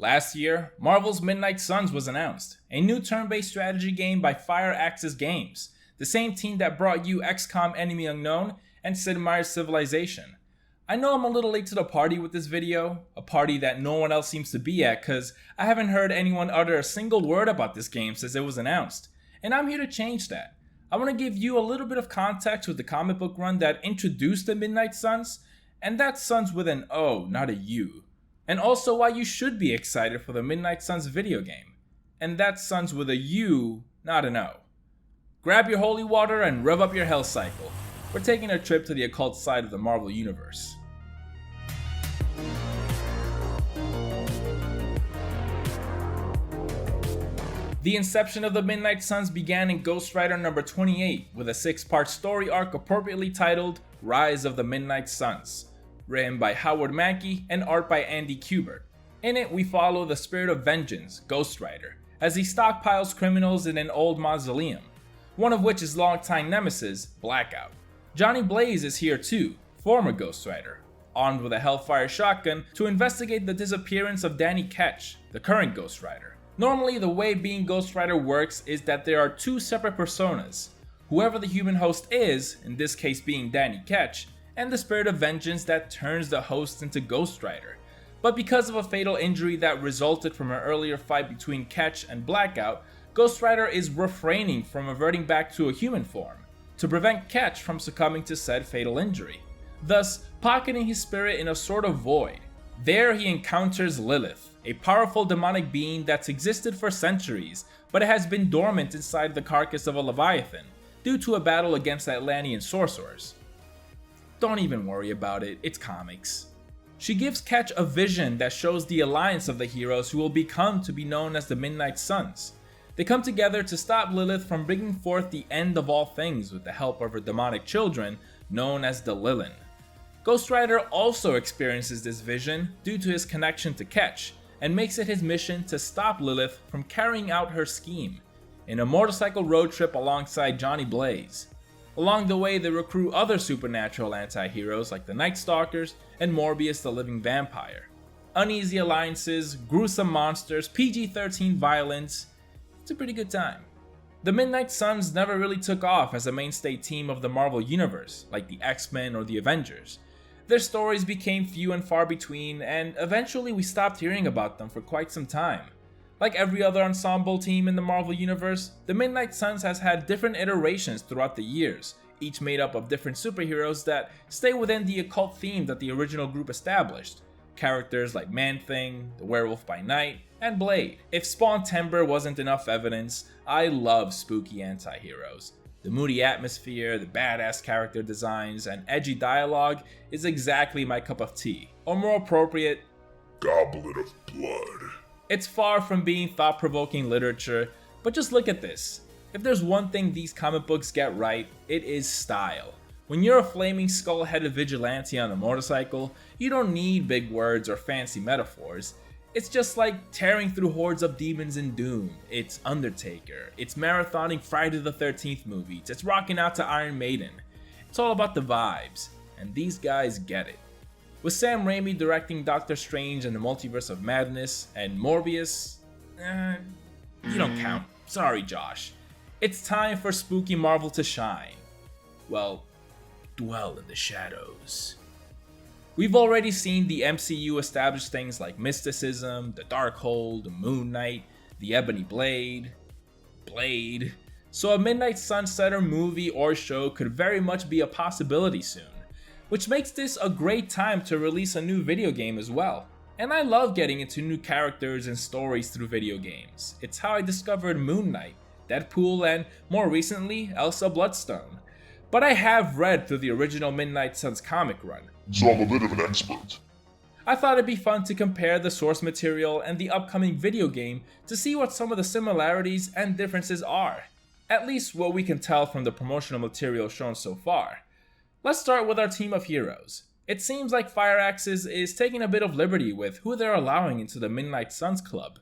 Last year, Marvel's Midnight Suns was announced, a new turn-based strategy game by Firaxis Games, the same team that brought you XCOM Enemy Unknown and Sid Meier's Civilization. I know I'm a little late to the party with this video, a party that no one else seems to be at cause I haven't heard anyone utter a single word about this game since it was announced, and I'm here to change that. I want to give you a little bit of context with the comic book run that introduced the Midnight Suns, and that's Suns with an O, not a U. And also why you should be excited for the Midnight Suns video game, and that's Suns with a U, not an O. Grab your holy water and rev up your hell cycle. We're taking a trip to the occult side of the Marvel Universe. The inception of the Midnight Suns began in Ghost Rider number 28 with a 6-part story arc appropriately titled Rise of the Midnight Suns, written by Howard Mackey and art by Andy Kubert. In it, we follow the spirit of vengeance, Ghost Rider, as he stockpiles criminals in an old mausoleum, one of which is longtime nemesis, Blackout. Johnny Blaze is here too, former Ghost Rider, armed with a Hellfire shotgun to investigate the disappearance of Danny Ketch, the current Ghost Rider. Normally, the way being Ghost Rider works is that there are two separate personas, whoever the human host is, in this case being Danny Ketch, and the spirit of vengeance that turns the host into Ghost Rider. But because of a fatal injury that resulted from an earlier fight between Ketch and Blackout, Ghost Rider is refraining from reverting back to a human form, to prevent Ketch from succumbing to said fatal injury, thus pocketing his spirit in a sort of void. There he encounters Lilith, a powerful demonic being that's existed for centuries, but it has been dormant inside the carcass of a Leviathan, due to a battle against Atlantean sorcerers. Don't even worry about it, it's comics. She gives Ketch a vision that shows the alliance of the heroes who will become to be known as the Midnight Suns. They come together to stop Lilith from bringing forth the end of all things with the help of her demonic children, known as the Lilin. Ghost Rider also experiences this vision due to his connection to Ketch, and makes it his mission to stop Lilith from carrying out her scheme, in a motorcycle road trip alongside Johnny Blaze. Along the way, they recruit other supernatural anti-heroes like the Night Stalkers and Morbius the Living Vampire. Uneasy alliances, gruesome monsters, PG-13 violence. It's a pretty good time. The Midnight Suns never really took off as a mainstay team of the Marvel Universe, like the X-Men or the Avengers. Their stories became few and far between, and eventually we stopped hearing about them for quite some time. Like every other ensemble team in the Marvel Universe, the Midnight Suns has had different iterations throughout the years, each made up of different superheroes that stay within the occult theme that the original group established. Characters like Man-Thing, the Werewolf by Night, and Blade. If Spawn Timber wasn't enough evidence, I love spooky anti-heroes. The moody atmosphere, the badass character designs, and edgy dialogue is exactly my cup of tea, or more appropriate, goblet of blood. It's far from being thought-provoking literature, but just look at this. If there's one thing these comic books get right, it is style. When you're a flaming skull-headed vigilante on a motorcycle, you don't need big words or fancy metaphors. It's just like tearing through hordes of demons in Doom. It's Undertaker. It's marathoning Friday the 13th movies. It's rocking out to Iron Maiden. It's all about the vibes, and these guys get it. With Sam Raimi directing Doctor Strange and the Multiverse of Madness, and Morbius, you don't count. Sorry, Josh. It's time for spooky Marvel to shine. Well, dwell in the shadows. We've already seen the MCU establish things like mysticism, the Darkhold, the Moon Knight, the Ebony Blade, so a Midnight Sunsetter movie or show could very much be a possibility soon, which makes this a great time to release a new video game as well. And I love getting into new characters and stories through video games. It's how I discovered Moon Knight, Deadpool, and more recently, Elsa Bloodstone. But I have read through the original Midnight Suns comic run, so I'm a bit of an expert. I thought it'd be fun to compare the source material and the upcoming video game to see what some of the similarities and differences are. At least what we can tell from the promotional material shown so far. Let's start with our team of heroes. It seems like Firaxis is taking a bit of liberty with who they're allowing into the Midnight Suns Club.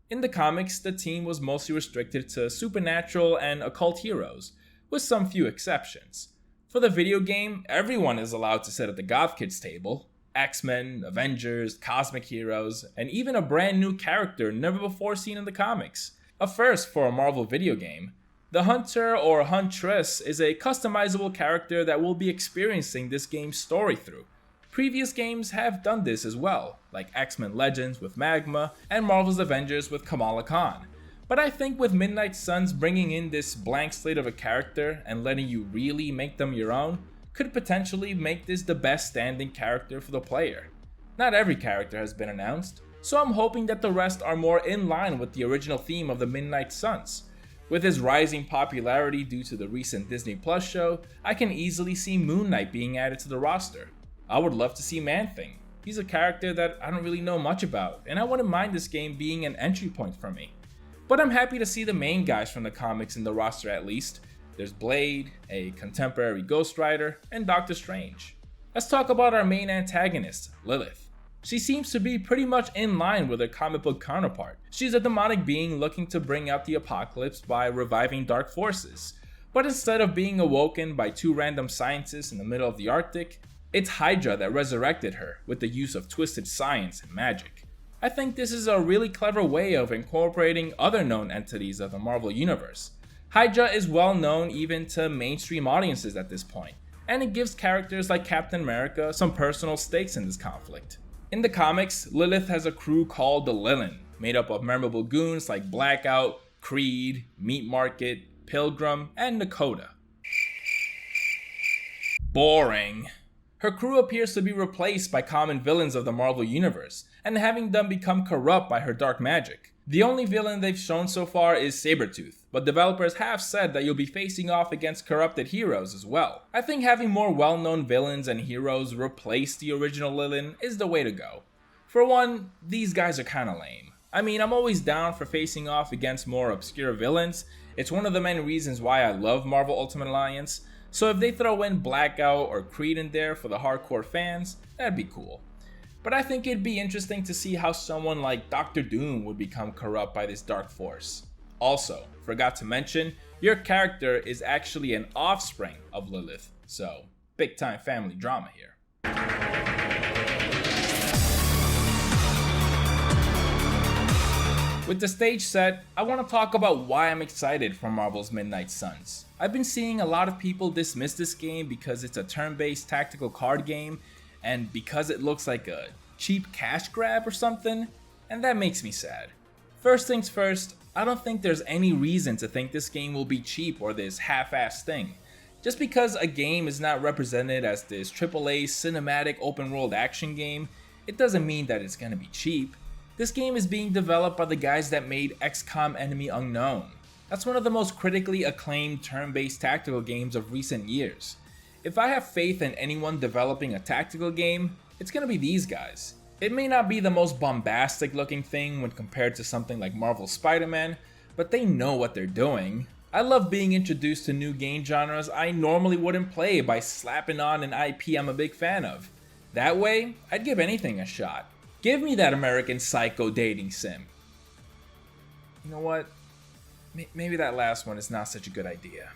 In the comics, the team was mostly restricted to supernatural and occult heroes, with some few exceptions. For the video game, everyone is allowed to sit at the Goth Kids table. X-Men, Avengers, Cosmic Heroes, and even a brand new character never before seen in the comics. A first for a Marvel video game. The Hunter or Huntress is a customizable character that we'll be experiencing this game's story through. Previous games have done this as well, like X-Men Legends with Magma and Marvel's Avengers with Kamala Khan. But I think with Midnight Suns bringing in this blank slate of a character and letting you really make them your own, could potentially make this the best standing character for the player. Not every character has been announced, so I'm hoping that the rest are more in line with the original theme of the Midnight Suns. With his rising popularity due to the recent Disney Plus show, I can easily see Moon Knight being added to the roster. I would love to see Man-Thing. He's a character that I don't really know much about, and I wouldn't mind this game being an entry point for me. But I'm happy to see the main guys from the comics in the roster at least. There's Blade, a contemporary Ghost Rider, and Doctor Strange. Let's talk about our main antagonist, Lilith. She seems to be pretty much in line with her comic book counterpart. She's a demonic being looking to bring out the apocalypse by reviving dark forces. But instead of being awoken by two random scientists in the middle of the Arctic, it's Hydra that resurrected her with the use of twisted science and magic. I think this is a really clever way of incorporating other known entities of the Marvel Universe. Hydra is well known even to mainstream audiences at this point, and it gives characters like Captain America some personal stakes in this conflict. In the comics, Lilith has a crew called the Lilin, made up of memorable goons like Blackout, Creed, Meat Market, Pilgrim, and Nakoda. Boring. Her crew appears to be replaced by common villains of the Marvel Universe, and having them become corrupt by her dark magic. The only villain they've shown so far is Sabretooth, but developers have said that you'll be facing off against corrupted heroes as well. I think having more well-known villains and heroes replace the original Lilin is the way to go. For one, these guys are kinda lame. I mean, I'm always down for facing off against more obscure villains. It's one of the main reasons why I love Marvel Ultimate Alliance, so if they throw in Blackout or Creed in there for the hardcore fans, that'd be cool. But I think it'd be interesting to see how someone like Doctor Doom would become corrupt by this dark force. Also, forgot to mention, your character is actually an offspring of Lilith, so big time family drama here. With the stage set, I want to talk about why I'm excited for Marvel's Midnight Suns. I've been seeing a lot of people dismiss this game because it's a turn-based tactical card game and because it looks like a cheap cash grab or something, and that makes me sad. First things first, I don't think there's any reason to think this game will be cheap or this half-assed thing. Just because a game is not represented as this AAA cinematic open-world action game, it doesn't mean that it's gonna be cheap. This game is being developed by the guys that made XCOM Enemy Unknown. That's one of the most critically acclaimed turn-based tactical games of recent years. If I have faith in anyone developing a tactical game, it's gonna be these guys. It may not be the most bombastic looking thing when compared to something like Marvel's Spider-Man, but they know what they're doing. I love being introduced to new game genres I normally wouldn't play by slapping on an IP I'm a big fan of. That way, I'd give anything a shot. Give me that American Psycho dating sim. You know what? Maybe that last one is not such a good idea.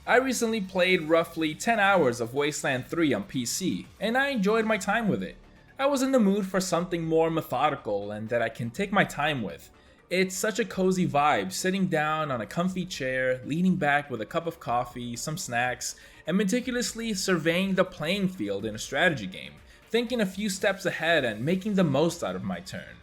I recently played roughly 10 hours of Wasteland 3 on PC, and I enjoyed my time with it. I was in the mood for something more methodical and that I can take my time with. It's such a cozy vibe, sitting down on a comfy chair, leaning back with a cup of coffee, some snacks, and meticulously surveying the playing field in a strategy game, thinking a few steps ahead and making the most out of my turn,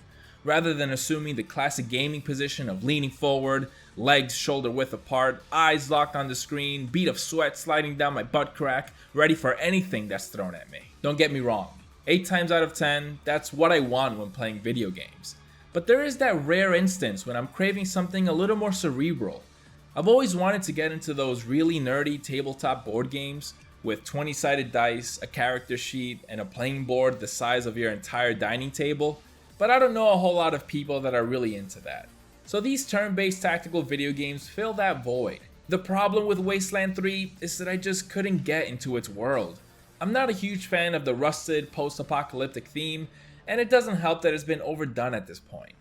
rather than assuming the classic gaming position of leaning forward, legs shoulder width apart, eyes locked on the screen, bead of sweat sliding down my butt crack, ready for anything that's thrown at me. Don't get me wrong, 8 times out of 10, that's what I want when playing video games. But there is that rare instance when I'm craving something a little more cerebral. I've always wanted to get into those really nerdy tabletop board games with 20-sided dice, a character sheet, and a playing board the size of your entire dining table, but I don't know a whole lot of people that are really into that. So these turn-based tactical video games fill that void. The problem with Wasteland 3 is that I just couldn't get into its world. I'm not a huge fan of the rusted post-apocalyptic theme, and it doesn't help that it's been overdone at this point.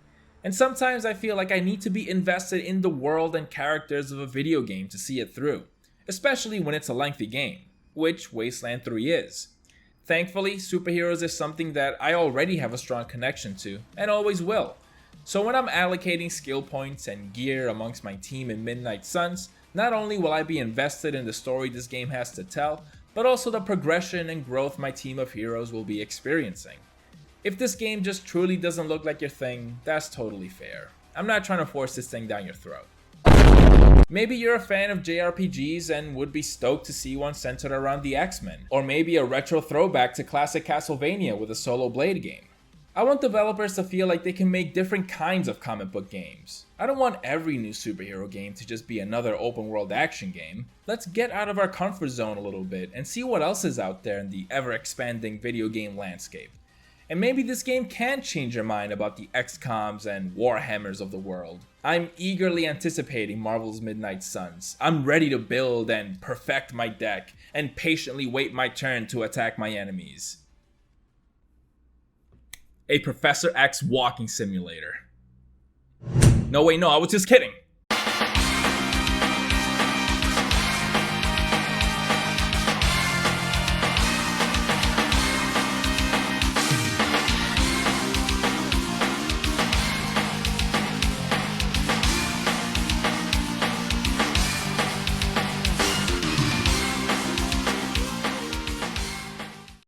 And sometimes I feel like I need to be invested in the world and characters of a video game to see it through, especially when it's a lengthy game, which Wasteland 3 is. Thankfully, superheroes is something that I already have a strong connection to, and always will. So when I'm allocating skill points and gear amongst my team in Midnight Suns, not only will I be invested in the story this game has to tell, but also the progression and growth my team of heroes will be experiencing. If this game just truly doesn't look like your thing, that's totally fair. I'm not trying to force this thing down your throat. Maybe you're a fan of JRPGs and would be stoked to see one centered around the X-Men, or maybe a retro throwback to classic Castlevania with a solo Blade game. I want developers to feel like they can make different kinds of comic book games. I don't want every new superhero game to just be another open world action game. Let's get out of our comfort zone a little bit and see what else is out there in the ever expanding video game landscape. And maybe this game can change your mind about the XCOMs and Warhammers of the world. I'm eagerly anticipating Marvel's Midnight Suns. I'm ready to build and perfect my deck and patiently wait my turn to attack my enemies. A Professor X walking simulator. No, wait, no, I was just kidding.